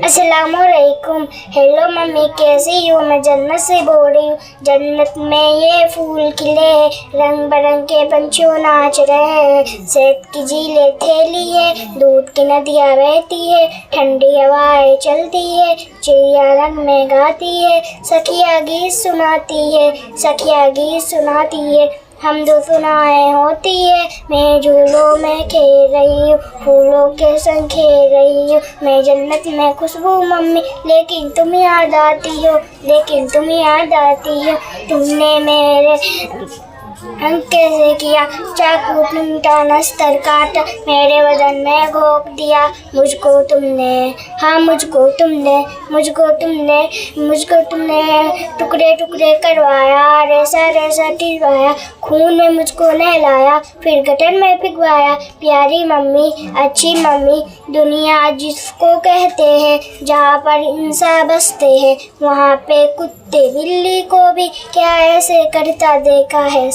अस्सलामुअलैकुम। Hello mummy, कैसी हो? मैं जन्नत से बोल रही हूँ। जन्नत में ये फूल खिले, रंग बिरंग के पंछियों नाच रहे हैं। सेब की झीलें थैली है, दूध की नदियाँ बहती है, ठंडी हवाएं चलती है, चिड़िया रंग में गाती है, सखिया गीत सुनाती है, सखिया गीत सुनाती है। हम दो सुनाए होती है, मैं झूलों में खेल रही हूँ, फूलों के संग खेल रही हूँ। मैं जन्नत में खुशबू मम्मी, लेकिन तुम याद आती हो, लेकिन तुम याद आती हो। तुमने मेरे कैसे किया, चाकू चिमटा नस्तर काटा, मेरे बदन में घोंप दिया। मुझको तुमने, हाँ मुझको तुमने, मुझको तुमने टुकड़े टुकड़े करवाया, रेसा रेसा टिलवाया, खून में मुझको नहलाया, फिर गटर में पिघवाया। प्यारी मम्मी, अच्छी मम्मी, दुनिया जिसको कहते हैं, जहाँ पर इंसान बसते हैं, वहाँ पे कुत्ते बिल्ली को भी क्या ऐसे करता देखा है।